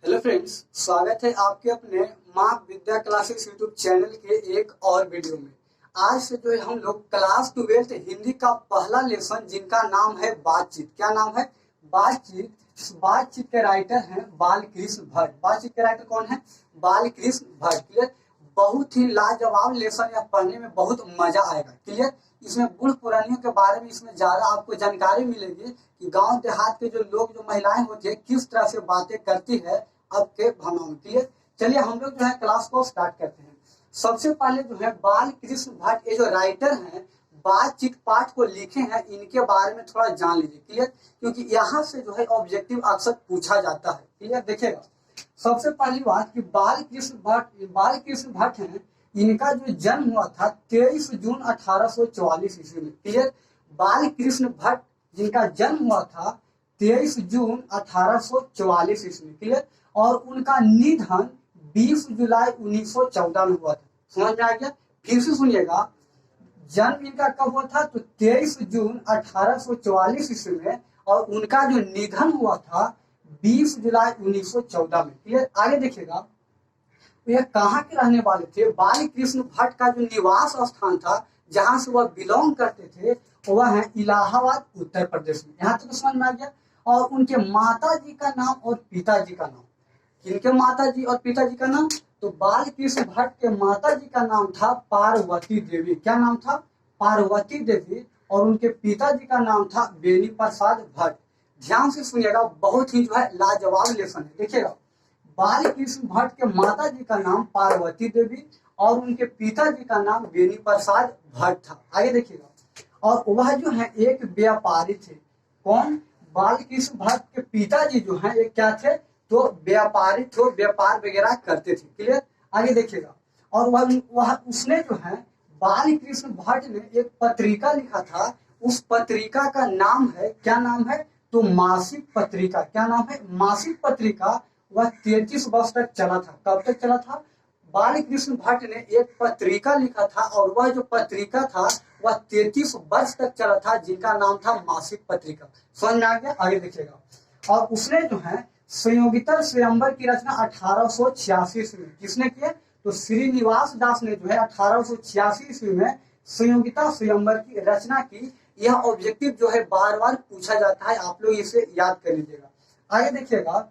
Hello friends, स्वागत है आपके अपने माँ विद्या क्लासेस यूट्यूब चैनल के एक और वीडियो में। आज से जो है हम लोग क्लास 12th हिंदी का पहला लेसन जिनका नाम है बातचीत। क्या नाम है? बातचीत। बातचीत के राइटर हैं बालकृष्ण भट्ट। बातचीत के राइटर कौन है? बालकृष्ण भट्ट। क्लियर? बहुत ही लाजवाब लेसन या पढ़ने में बहुत मजा आएगा। क्लियर? इसमें बूढ़ पुरानियों के बारे में इसमें ज्यादा आपको जानकारी मिलेगी कि गांव देहात के जो लोग जो महिलाएं होती है किस तरह से बातें करती है आपके भावनाओं में। क्लियर? चलिए हम लोग जो है क्लास को स्टार्ट करते हैं। सबसे पहले जो है बालकृष्ण भट्ट ये जो राइटर हैं बातचीत पाठ को लिखे हैं, इनके बारे में थोड़ा जान लीजिए। क्लियर? क्योंकि यहाँ से जो है ऑब्जेक्टिव अक्सर पूछा जाता है। क्लियर? देखिएगा, सबसे पहली बात कि बालकृष्ण भट्ट हैं, इनका जो जन्म हुआ था 23 जून 1844 ईस्वी में। क्लियर? बालकृष्ण भट्ट जिनका जन्म हुआ था 23 जून 1844 ईस्वी में। क्लियर? और उनका निधन 20 जुलाई 1914 में हुआ था। समझ में आ गया? फिर से सुनिएगा, जन्म इनका कब हुआ था? तो 23 जून 1844 ईस्वी में, और उनका जो निधन हुआ था 20 जुलाई 1914 में। क्लियर? आगे देखिएगा, ये कहाँ के रहने वाले थे? बालकृष्ण भट्ट का जो निवास स्थान था जहां से वह बिलोंग करते थे वह है इलाहाबाद, उत्तर प्रदेश में। यहाँ तक तो समझ में आ गया। और उनके माता जी का नाम और पिताजी का नाम, किनके माता जी और पिताजी का नाम? तो बालकृष्ण भट्ट के माता जी का नाम था पार्वती देवी। क्या नाम था? पार्वती देवी। और उनके पिताजी का नाम था बेनी प्रसाद भट्ट। ध्यान से सुनिएगा, बहुत ही जो है लाजवाब लेसन है। देखिएगा, बालकृष्ण भट्ट के माता जी का नाम पार्वती देवी और उनके पिताजी का नाम बेनी प्रसाद भट्ट था। आगे देखिएगा, और वह जो है एक व्यापारी थे। कौन? बालकृष्ण भट्ट के पिताजी जो है एक क्या थे? तो व्यापारी थे, व्यापार वगैरह करते थे। क्लियर? आगे देखिएगा, और वह उसने जो है बालकृष्ण भट्ट ने एक पत्रिका लिखा था। उस पत्रिका का नाम है, क्या नाम है? तो मासिक पत्रिका। क्या नाम है? मासिक पत्रिका। वह 33 वर्ष तक चला था। कब तक चला था? बालकृष्ण भट्ट ने एक पत्रिका लिखा था और वह जो पत्रिका था वह 33 वर्ष तक चला था, जिनका नाम था मासिक पत्रिका। समझ में आ गया? आगे देखिएगा, और उसने जो है संयोगिता स्वयंवर की रचना 1886 ईस्वी में किसने की? तो श्रीनिवास दास ने जो है 1886 ईस्वी में संयोगिता स्वयंवर की रचना की। यह ऑब्जेक्टिव जो है बार बार पूछा जाता है, आप लोग इसे याद कर लीजिएगा। आगे देखिएगा,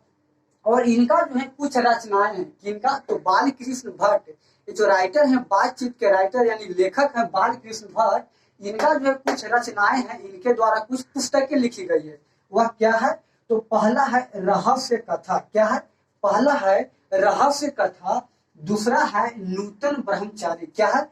और इनका जो है कुछ रचनाएं हैं। किनका? तो बालकृष्ण भट्ट, ये जो राइटर हैं बातचीत के राइटर यानी लेखक हैं बालकृष्ण भट्ट, इनका जो है कुछ रचनाएं हैं, इनके द्वारा कुछ पुस्तकें लिखी गई है। वह क्या है? तो पहला है रहस्य कथा। क्या है? पहला है रहस्य कथा। दूसरा है नूतन ब्रह्मचारी। क्या है?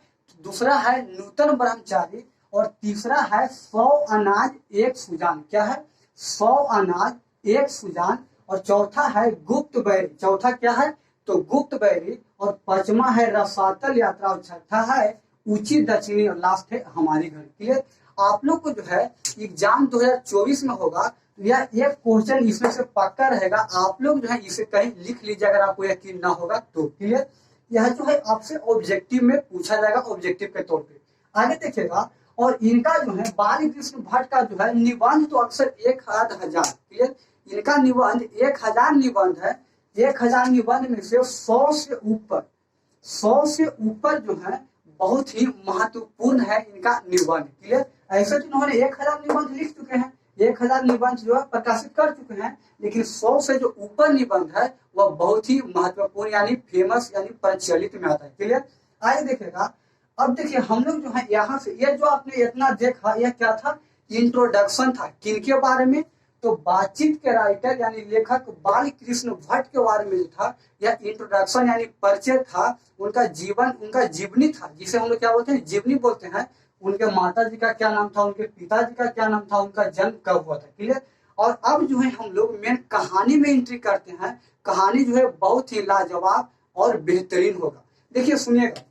दूसरा है नूतन ब्रह्मचारी। और तीसरा है 100 अनाज एक सुजान। क्या है? 100 अनाज एक सुजान। और चौथा है गुप्त बैरी। चौथा क्या है? तो गुप्त बैरी। और पांचवा है रसातल यात्रा। और छठा है ऊंची दक्षिणी। और लास्ट है हमारी घर। क्लियर? आप लोग को जो है एग्जाम 2024 में होगा, यह एक क्वेश्चन इसमें से पक्का रहेगा। आप लोग जो है इसे कहीं लिख लीजिए अगर आपको यकीन ना होगा तो। क्लियर? यह जो है आपसे ऑब्जेक्टिव में पूछा जाएगा, ऑब्जेक्टिव के तौर पे। आगे देखिएगा, और इनका जो है बालकृष्ण भट्ट का जो है निबंध तो अक्सर 1000। क्लियर? इनका निबंध 1000 निबंध है। 1000 निबंध में से 100 से ऊपर जो है बहुत ही महत्वपूर्ण है इनका निबंध। क्लियर? ऐसे तो इन्होंने 1000 निबंध लिख चुके हैं, 1000 निबंध जो है प्रकाशित कर चुके हैं, लेकिन 100 से जो ऊपर निबंध है वह बहुत ही महत्वपूर्ण यानी फेमस यानी प्रचलित में आता है। क्लियर? आगे देखेगा, अब देखिए हम लोग जो है यहाँ से ये जो आपने इतना देखा यह क्या था? इंट्रोडक्शन था। किनके बारे में? तो बातचीत के राइटर यानी लेखक बालकृष्ण भट्ट के बारे में जो था यह इंट्रोडक्शन यानी परिचय था। उनका जीवन, उनका जीवनी था, जिसे हम लोग क्या बोलते हैं? जीवनी बोलते हैं। उनके माता जी का क्या नाम था, उनके पिताजी का क्या नाम था, उनका जन्म कब हुआ था। क्लियर? और अब जो है हम लोग मेन कहानी में एंट्री करते हैं। कहानी जो है बहुत ही लाजवाब और बेहतरीन होगा। देखिए सुनिएगा,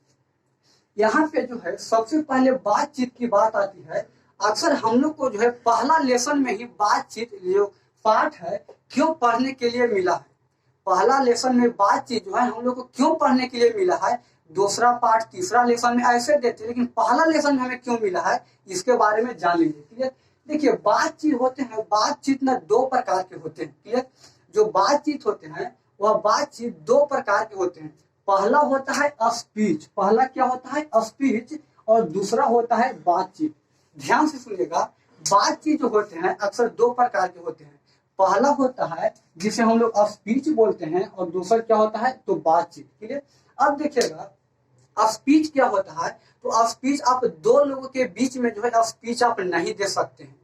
यहाँ पे जो है सबसे पहले बातचीत की बात आती है। अक्सर हम लोग को जो है पहला लेसन में ही बातचीत जो पाठ है क्यों पढ़ने के लिए मिला है? पहला लेसन में बातचीत जो है हम लोग को क्यों पढ़ने के लिए मिला है? दूसरा पार्ट तीसरा लेसन में ऐसे देते, लेकिन पहला लेसन में हमें क्यों मिला है इसके बारे में जान लीजिए। क्लियर? देखिए बातचीत होते हैं, बातचीत ना 2 प्रकार के होते हैं। क्लियर? जो बातचीत होते हैं वह बातचीत दो प्रकार के होते हैं। पहला होता है स्पीच, पहला क्या होता है स्पीच, और दूसरा होता है बातचीत। ध्यान से सुनिएगा, बातचीत जो होते हैं अक्सर दो प्रकार के होते हैं। पहला होता है जिसे हम लोग स्पीच बोलते हैं, और दूसरा क्या होता है तो बातचीत। ठीक है, अब देखिएगा स्पीच क्या होता है, तो स्पीच आप दो लोगों के बीच में जो है स्पीच आप नहीं दे सकते हैं,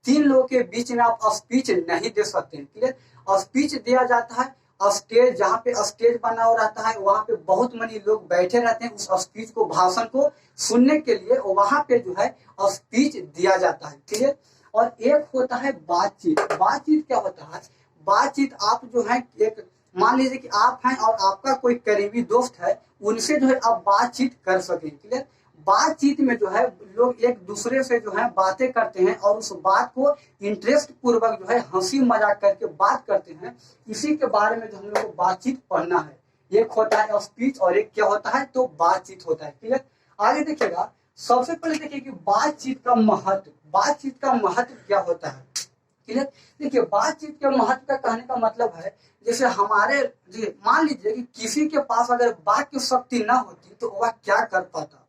तीन लोगों के बीच में आप स्पीच नहीं दे सकते हैं। क्लियर, स्पीच दिया जाता है स्टेज, जहाँ पे स्टेज बना हुआ रहता है, वहां पे बहुत मनी लोग बैठे रहते हैं उस स्पीच को, भाषण को सुनने के लिए, वहां पे जो है स्पीच दिया जाता है। ठीक है, और एक होता है बातचीत। बातचीत क्या होता है, बातचीत आप जो है एक मान लीजिए कि आप हैं और आपका कोई करीबी दोस्त है, उनसे जो है आप बातचीत कर सकें। क्लियर, बातचीत में जो है लोग एक दूसरे से जो है बातें करते हैं और उस बात को इंटरेस्ट पूर्वक जो है हंसी मजाक करके बात करते हैं। इसी के बारे में जो हम लोग को बातचीत पढ़ना है। एक होता है स्पीच और एक क्या होता है तो बातचीत होता है। क्लियर, आगे देखिएगा, सबसे पहले देखिए कि बातचीत का महत्व, बातचीत का महत्व क्या होता है। क्लियर, देखिए बातचीत के महत्व का कहने का मतलब है, जैसे हमारे मान लीजिए कि किसी के पास अगर वाक्य शक्ति ना होती तो वह क्या कर पाता।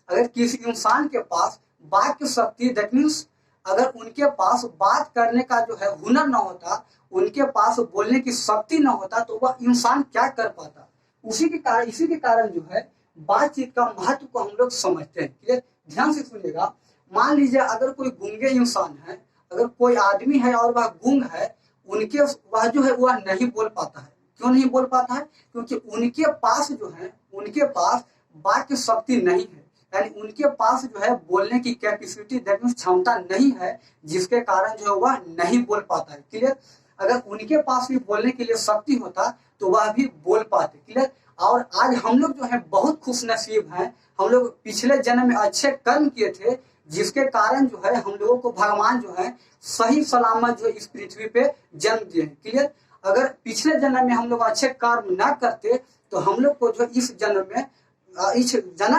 अगर किसी इंसान के पास वाक्य शक्ति, दैट मीन्स अगर उनके पास बात करने का जो है हुनर ना होता, उनके पास बोलने की शक्ति ना होता, तो वह इंसान क्या कर पाता। इसी के कारण जो है बातचीत का महत्व को हम लोग समझते हैं। क्लियर, ध्यान से सुनिएगा, मान लीजिए अगर कोई गूंगे इंसान है, अगर कोई आदमी है और वह गूंग है, उनके वह जो है वह नहीं बोल पाता है। क्यों नहीं बोल पाता है, क्योंकि उनके पास जो है उनके पास वाक्य शक्ति नहीं है, यानी उनके पास जो है बोलने की कैपेसिटी, दैट मीन्स क्षमता नहीं है, जिसके कारण जो है वह नहीं बोल पाता है। क्लियर, अगर उनके पास भी बोलने के लिए शक्ति होता तो वह भी बोल पाते। क्लियर, और आज हम लोग जो है बहुत खुश नसीब हैं, हम लोग पिछले जन्म में अच्छे कर्म किए थे, जिसके कारण जो है हम लोगों को भगवान जो है सही सलामत जो इस पृथ्वी पे जन्म दिए हैं। क्लियर, अगर पिछले जन्म में हम लोग अच्छे कर्म ना करते तो हम लोग को जो इस जन्म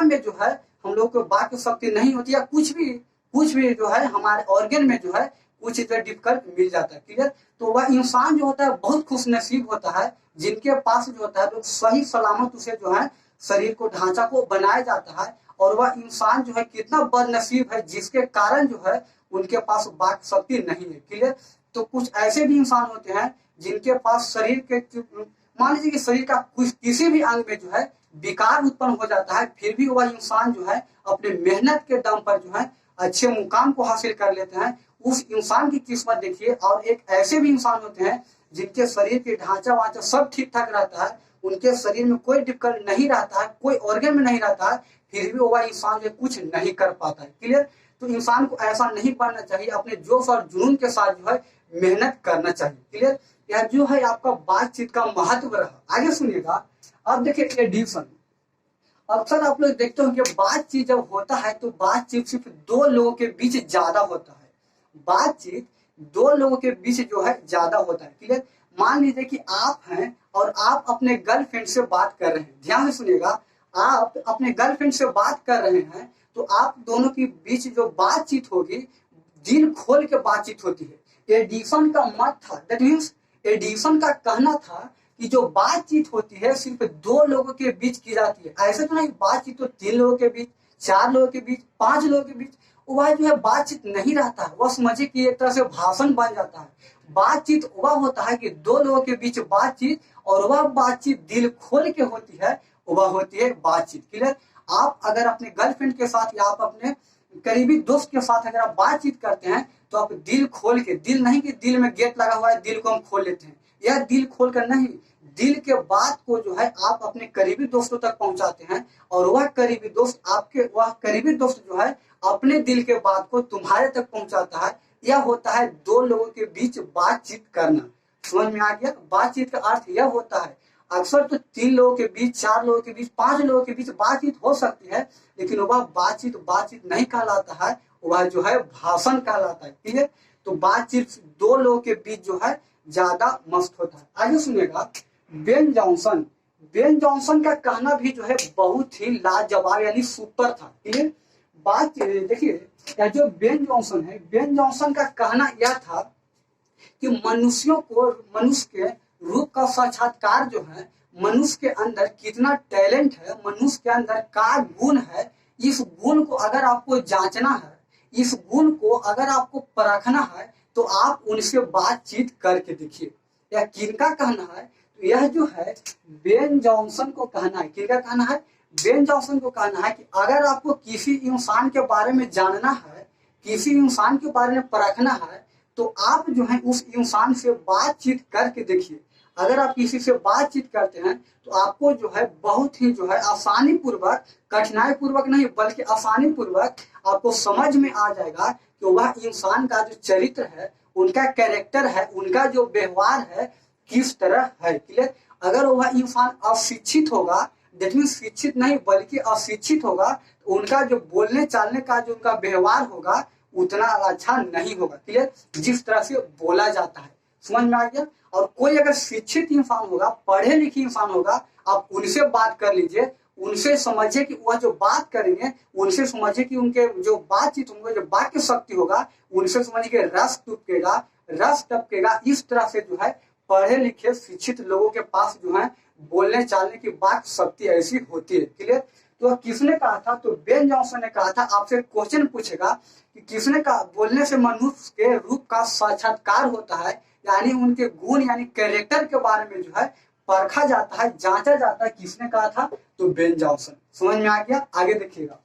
में जो है हम लोग को वाक्य शक्ति नहीं होती, या कुछ भी जो है हमारे ऑर्गन में जो है कुछ इतना डिफिकल्ट मिल जाता है। क्लियर, तो वह इंसान जो होता है बहुत खुश नसीब होता है, जिनके पास जो होता है तो सही सलामत उसे जो है शरीर को ढांचा को बनाया जाता है, और वह इंसान जो है कितना बदनसीब है जिसके कारण जो है उनके पास वाक्य शक्ति नहीं है। क्लियर, तो कुछ ऐसे भी इंसान होते हैं जिनके पास शरीर के, मान लीजिए कि शरीर का कुछ किसी भी अंग में जो है विकार उत्पन्न हो जाता है, फिर भी वह इंसान जो है अपने मेहनत के दम पर जो है अच्छे मुकाम को हासिल कर लेते हैं। उस इंसान की किस्मत देखिए। और एक ऐसे भी इंसान होते हैं जिनके शरीर के ढांचा वाचा सब ठीक ठाक रहता है, उनके शरीर में कोई दिक्कत नहीं रहता है, कोई ऑर्गन में नहीं रहता है, फिर भी वह इंसान जो कुछ नहीं कर पाता है। क्लियर, तो इंसान को ऐसा नहीं बनना चाहिए, अपने जोश और जुनून के साथ जो है मेहनत करना चाहिए। क्लियर, यह जो है आपका बातचीत का महत्व रहा। आगे सुनिएगा, अब देखिए एडिशन। अक्सर आप लोग देखते हो कि बातचीत जब होता है तो बातचीत सिर्फ दो लोगों के बीच ज्यादा होता है, बातचीत दो लोगों के बीच जो है ज्यादा होता है। क्लियर, मान लीजिए कि आप हैं और आप अपने गर्लफ्रेंड से बात कर रहे हैं, ध्यान से सुनिएगा, आप अपने गर्लफ्रेंड से बात कर रहे हैं, तो आप दोनों के बीच जो बातचीत होगी दिल खोल के बातचीत होती है। एडिशन का मत था, दैट मीन्स एडिशन का कहना था कि जो बातचीत होती है सिर्फ दो लोगों के बीच की जाती है। ऐसे तो नहीं, बातचीत तो तीन लोगों के बीच, चार लोगों के बीच, पांच लोगों के बीच, वह जो है बातचीत नहीं रहता है, वह समझिए कि एक तरह से भाषण बन जाता है। बातचीत वह होता है कि दो लोगों के बीच बातचीत, और वह बातचीत दिल खोल के होती है, वह होती है बातचीत। क्लियर, आप अगर अपने गर्लफ्रेंड के साथ या आप अपने करीबी दोस्त के साथ अगर आप बातचीत करते हैं तो आप दिल खोल के, दिल नहीं कि दिल में गेट लगा हुआ है दिल को हम खोल लेते हैं, यह दिल खोल कर नहीं, दिल के बात को जो है आप अपने करीबी दोस्तों तक पहुंचाते हैं, और वह करीबी दोस्त जो है अपने दिल के बात को तुम्हारे तक पहुंचाता है। यह होता है दो लोगों के बीच बातचीत करना। समझ में आ गया, बातचीत का अर्थ यह होता है। अक्सर तो तीन लोगों के बीच, चार लोगों के बीच, पांच लोगों के बीच बातचीत हो सकती है, लेकिन वह बातचीत नहीं कहलाता है, वह जो है भाषण कहलाता है। ठीक है, तो बातचीत दो लोगों के बीच जो है ज्यादा मस्त होता है। आगे सुनिएगा, बेन जॉनसन का कहना भी जो है बहुत ही लाजवाब यानी सुपर था। ठीक है, बात देखिए, जो बेन जॉनसन का कहना यह था कि मनुष्य के रूप का साक्षात्कार जो है, मनुष्य के अंदर कितना टैलेंट है, मनुष्य के अंदर क्या गुण है, इस गुण को अगर आपको जांचना है, इस गुण को अगर आपको परखना है, तो आप उनसे बातचीत करके देखिए। यह किनका कहना है? तो यह जो है बेन जॉनसन को कहना है। किनका कहना है? बेन जॉनसन को कहना है कि अगर आपको किसी इंसान के बारे में जानना है, किसी इंसान के बारे में परखना है, तो आप जो है उस इंसान से बातचीत करके देखिए। अगर आप किसी से बातचीत करते हैं तो आपको जो है बहुत ही जो है आसानी पूर्वक, कठिनाई पूर्वक नहीं बल्कि आसानी पूर्वक आपको समझ में आ जाएगा कि वह इंसान का जो चरित्र है, उनका कैरेक्टर है, उनका जो व्यवहार है किस तरह है। क्लियर? अगर वह इंसान अशिक्षित होगा, दैट मीन शिक्षित नहीं बल्कि अशिक्षित होगा, तो उनका जो बोलने चालने का जो उनका व्यवहार होगा उतना अच्छा नहीं होगा। क्लियर? जिस तरह से बोला जाता है, समझ में आ गया? और कोई अगर शिक्षित इंसान होगा, पढ़े लिखे इंसान होगा, आप उनसे बात कर लीजिए, उनसे समझिए कि वह जो बात करेंगे, उनसे समझिए कि उनके जो बातचीत होंगे, जो वाक्य शक्ति होगा, उनसे समझिए कि रस टपकेगा, रस टपकेगा। इस तरह से जो है पढ़े लिखे शिक्षित लोगों के पास जो है बोलने चालने की बात शक्ति ऐसी होती है। क्लियर? तो किसने कहा था? तो बेन जॉनसन ने कहा था। आपसे क्वेश्चन पूछेगा कि किसने कहा? बोलने से मनुष्य के रूप का साक्षात्कार होता है, यानी उनके गुण यानी कैरेक्टर के बारे में जो है परखा जाता है, जांचा जाता है। किसने कहा था? तो बेन जॉनसन। समझ में आ गया? आगे देखिएगा।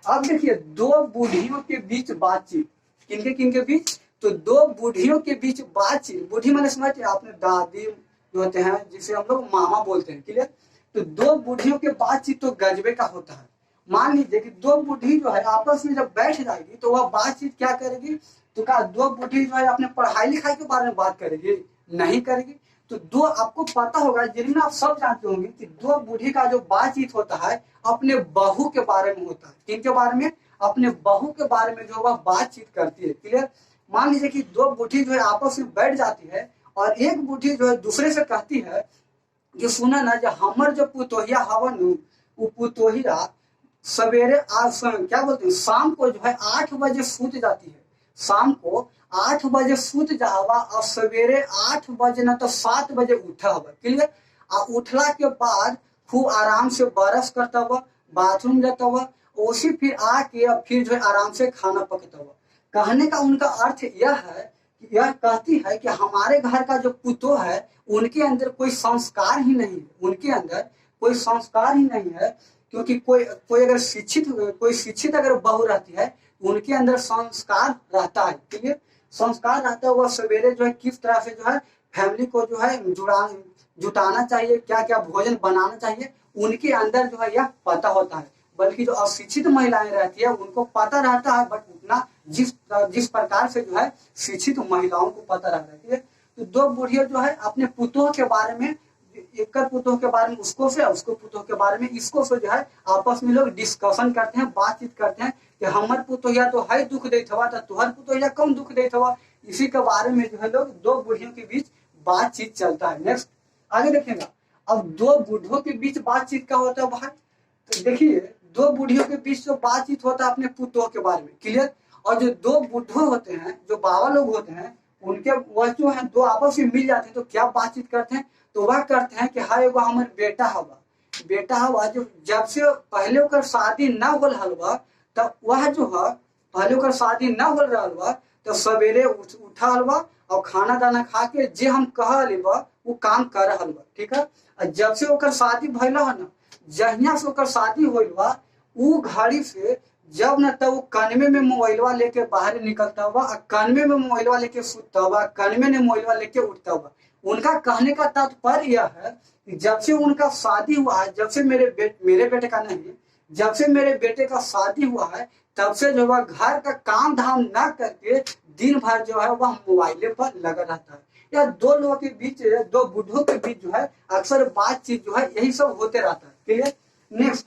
अब देखिए, दो बूढ़ियों के बीच बातचीत। किनके किनके बीच? तो दो बूढ़ियों के बीच बातचीत। बूढ़ी मैंने समझते आपने, दादी जो होते हैं, जिसे हम लोग मामा बोलते हैं। क्लियर? तो दो बूढ़ियों के बातचीत तो गजबे का होता है। मान लीजिए कि दो बूढ़ी जो है आपस में जब बैठ जाएगी तो वह बातचीत क्या करेगी? तो क्या दो बूढ़ी जो है अपने पढ़ाई लिखाई के बारे में बात करेगी? नहीं करेगी। तो दो, आपको पता होगा, जिनमें आप सब जानते होंगे कि दो बूढ़ी का जो बातचीत होता है अपने बहू के बारे में होता है। किनके बारे में? अपने बहू के बारे में जो वह बातचीत करती है। क्लियर? मान लीजिए कि दो बूढ़ी जो है आपस में बैठ जाती है और एक बूढ़ी जो है दूसरे से कहती है कि सुना ना, जो हमर जो पुतोहिया हवन, वो पुतोहिया सवेरे आज क्या बोलते हैं, शाम को जो है 8 बजे सूत जाती है। शाम को 8 बजे सूत जावा और सवेरे 8 बजे ना तो 7 बजे उठा हुआ। क्लियर? और उठला के बाद खूब आराम से ब्रश करता हुआ, बाथरूम जाता हुआ, उसी फिर आके और फिर जो है आराम से खाना पकता हुआ। कहने का उनका अर्थ यह है, यह कहती है कि हमारे घर का जो पुतोह है उनके अंदर कोई संस्कार ही नहीं है, उनके अंदर कोई संस्कार ही नहीं है। क्योंकि कोई अगर शिक्षित अगर बहू रहती है, उनके अंदर संस्कार रहता है। क्लियर? संस्कार रहता है। वह सवेरे जो है किस तरह से जो है फैमिली को जो है जुटाना चाहिए, क्या क्या भोजन बनाना चाहिए, उनके अंदर जो है यह पता होता है। बल्कि जो अशिक्षित महिलाएं रहती है उनको पता रहता है, बट उतना जिस प्रकार से जो है शिक्षित महिलाओं को पता रहता है। तो दो बुढ़िया जो है अपने पुतोह के बारे में, एक पुतोह के बारे में उसको से, उसको पुतोह के बारे में इसको से जो है आपस में लोग डिस्कशन करते हैं, बातचीत करते हैं कि हमर पुतोहिया तो है दुख देत हवा, तो तुहर पुतोहिया कम दुख देत हवा। इसी के बारे में जो है लोग दो बुढ़ियों के बीच बातचीत चलता है। नेक्स्ट आगे देखेगा। अब दो बूढ़ों के बीच बातचीत क्या होता है भाई? तो देखिए, दो बूढ़ियों के बीच जो बातचीत होता है अपने पुतोह के बारे में। क्लियर? और जो दो बुढ़ो होते हैं, जो बाबा लोग होते हैं, उनके वह जो है दो आपस में मिल जाते हैं तो क्या बातचीत करते हैं? तो वह करते हैं कि हाय एगो हमारे बेटा हवा जो जब से पहले ओकर शादी न होल हलवा, तब वह जो है पहले ओकर शादी न होल रहलवा, तो सवेरे उठा हलवा और खाना दाना खा के जे हम कह लेबा वो काम कर हलवा। ठीक है? और जब से ओकर शादी भइला है ना, जहिया से ओकर शादी होइल बा, उ घड़ी से जब न तब वो कनवे में मोबाइलवा लेके बाहर निकलता हुआ, कनवे में मोबाइलवा लेके सुतता हुआ, कनवे में मोबाइलवा लेके उठता हुआ। उनका कहने का तात्पर्य यह है कि जब से उनका शादी हुआ है, जब से मेरे बेटे का नहीं, जब से मेरे बेटे का शादी हुआ है, तब से जो है घर का काम धाम न करके दिन भर जो है वह मोबाइले पर लगा रहता है। या दो लोगों के बीच, दो बूढ़ों के बीच जो है अक्सर बातचीत जो है यही सब होते रहता है। क्लियर? नेक्स्ट,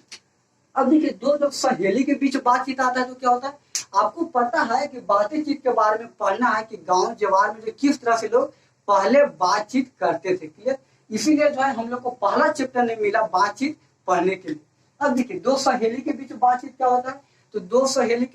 अब देखिए, दो जब सहेली के बीच बातचीत आता है तो क्या होता है? आपको पता है कि बातचीत के बारे में पढ़ना है कि गांव जवार में जो किस तरह से लोग पहले बातचीत करते थे। क्लियर? इसीलिए जो है हम लोग को पहला चैप्टर नहीं मिला बातचीत पढ़ने के लिए। अब देखिए, दो सहेली के बीच बातचीत क्या होता है? तो दो सहेली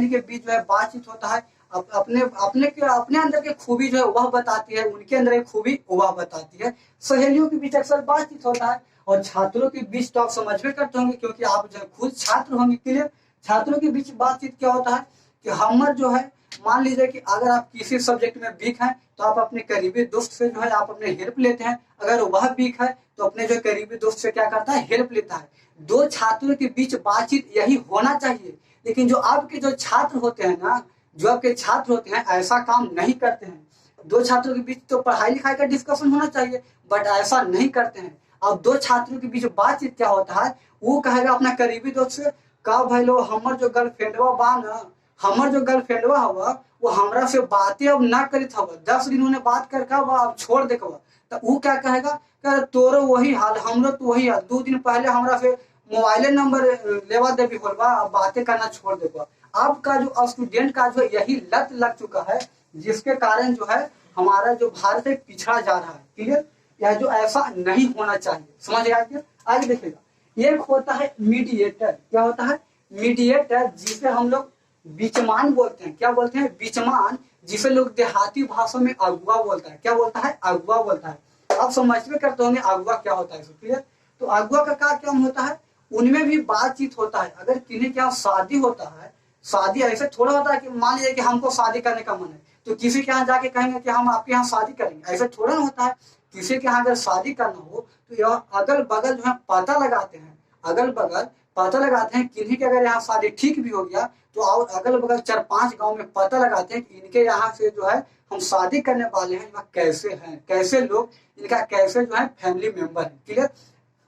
के बीच जो है बातचीत होता है अपने अंदर की खूबी जो है वह बताती है, उनके अंदर की खूबी वह बताती है। सहेलियों के बीच अक्सर बातचीत होता है, और छात्रों के बीच तो आप समझ में करते होंगे क्योंकि आप जो खुद छात्र होंगे। क्लियर। छात्रों के बीच बातचीत क्या होता है कि हमर जो है, मान लीजिए कि अगर आप किसी सब्जेक्ट में वीक हैं तो आप अपने करीबी दोस्त से जो है आप अपने हेल्प लेते हैं, अगर वह वीक है तो अपने जो करीबी दोस्त से क्या करता है, हेल्प लेता है। दो छात्रों के बीच बातचीत यही होना चाहिए। लेकिन जो आपके जो छात्र होते हैं ना, जो आपके छात्र होते हैं ऐसा काम नहीं करते हैं। दो छात्रों के बीच तो पढ़ाई लिखाई का डिस्कशन होना चाहिए, बट ऐसा नहीं करते हैं। अब दो छात्रों के बीच बातचीत क्या होता है, वो कहेगा अपना करीबी दोस्त से, का भाई लो हमर जो गर्लफ्रेंडवा बा ना, हमर जो गर्लफ्रेंडवा हवा वो हमरा से बातें अब ना करित हवा, 10 दिन उन्हें बात करके अब छोड़ देखवा। तो वो क्या कहेगा, कह तोरो वही हाल, हमरो तो वही हाल, 2 दिन पहले हमरा से मोबाइल नंबर लेवा देवी होलवा, अब बातें करना छोड़ देगा। आपका जो स्टूडेंट का जो यही लत लग चुका है, जिसके कारण जो है हमारा जो भारत है पिछड़ा जा रहा है। क्लियर। यह जो ऐसा नहीं होना चाहिए, समझ गया क्या। आगे देखिएगा, एक होता है मीडिएटर। क्या होता है, मीडिएटर, जिसे हम लोग बीचमान बोलते हैं। क्या बोलते हैं, बीचमान, जिसे लोग देहाती भाषा में अगुआ बोलता है। क्या बोलता है, अगुआ बोलता है। आप समझ में करते होंगे अगुआ क्या होता है। क्लियर। तो अगुआ का काम होता है, उनमें भी बातचीत होता है। अगर किन्हीं के यहाँ शादी होता है, शादी ऐसे थोड़ा होता है कि मान लीजिए कि हमको शादी करने का मन है तो किसी के यहाँ जाके कहेंगे कि हम आपके यहाँ शादी करेंगे, ऐसे थोड़ा ना होता है। किसी के यहाँ अगर शादी करना हो तो यह अगल बगल जो है पता लगाते हैं, अगल बगल पता लगाते हैं। किन्हीं के अगर यहाँ शादी ठीक भी हो गया तो और अगल बगल 4-5 गांव में पता लगाते हैं कि इनके यहाँ से जो है हम शादी करने वाले हैं, वह कैसे हैं, कैसे लोग, इनका कैसे जो है फैमिली मेंबर है। क्लियर।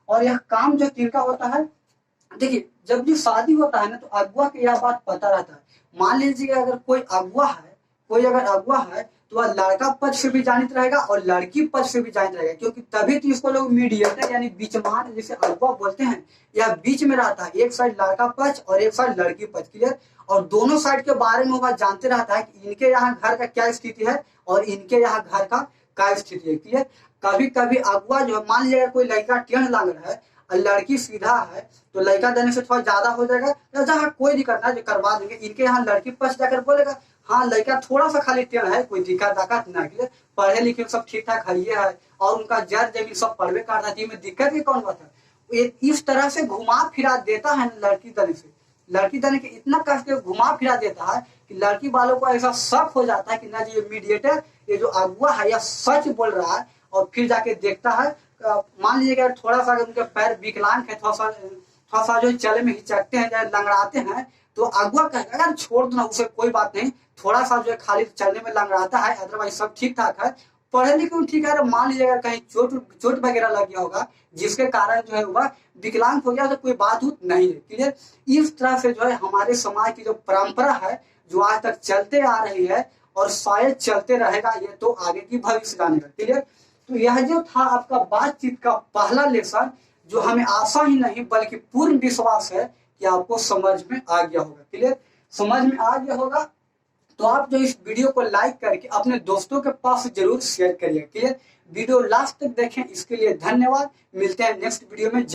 और यह काम जो किनका होता है, देखिए जब भी शादी होता है ना तो अगुआ की यह बात पता रहता है। मान लीजिए अगर कोई अगुआ है, कोई अगर अगुआ है तो वह लड़का पक्ष से भी जानित रहेगा और लड़की पक्ष से भी जानित रहेगा, क्योंकि तभी तो इसको लोग मीडिएटर यानी बीचमान जिसे अगुआ बोलते हैं, यह बीच में रहता है। एक साइड लड़का पक्ष और एक साइड लड़की पक्ष। क्लियर। और दोनों साइड के बारे में वह जानते रहता है कि इनके यहाँ घर का क्या स्थिति है और इनके यहाँ घर का क्या स्थिति है। क्लियर। कभी कभी अगुआ जो है, मान लीजिए कोई लड़का टेढ़ लग रहा है और लड़की सीधा है तो लड़का देने से थोड़ा ज्यादा हो जाएगा, जहाँ कोई दिक्कत ना, जो करवा देंगे। इनके यहाँ लड़की पक्ष जाकर बोलेगा हाँ लड़का थोड़ा सा खाली टेढ़ है, कोई दिक्कत ना, पढ़े लिखे सब ठीक ठाक है और उनका जड़ जमीन सब पढ़वे करना चाहिए, में दिक्कत की कौन बात है। इस तरह से घुमा फिरा देता है लड़की देने से, लड़की देने के इतना कष्ट के घुमा फिरा देता है कि लड़की वालों को ऐसा शक हो जाता है कि ना ये मीडिएटर, ये जो अगुआ है यह सच बोल रहा है। और फिर जाके देखता है, मान लीजिए अगर थोड़ा सा उनके पैर विकलांग है, थोड़ा सा जो चले में हिचकते हैं या लंगड़ाते हैं तो अगुआ कहेगा यार छोड़ दो ना, उसे कोई बात नहीं, थोड़ा सा जो है खाली चलने में लंगड़ाता है, अदरवाइज सब ठीक ठाक है, पढ़े लिखे ठीक है। मान लीजिए अगर कहीं चोट वगैरह लग गया होगा जिसके कारण जो है वह विकलांग हो गया तो कोई बात नहीं है। क्लियर। इस तरह से जो है हमारे समाज की जो परंपरा है जो आज तक चलते आ रही है और शायद चलते रहेगा, ये तो आगे की भविष्य जानेगा। क्लियर। तो यह जो था आपका बातचीत का पहला लेसन, जो हमें आशा ही नहीं बल्कि पूर्ण विश्वास है कि आपको समझ में आ गया होगा। क्लियर। समझ में आ गया होगा तो आप जो इस वीडियो को लाइक करके अपने दोस्तों के पास जरूर शेयर करिए। क्लियर। वीडियो लास्ट तक देखें, इसके लिए धन्यवाद। मिलते हैं नेक्स्ट वीडियो में।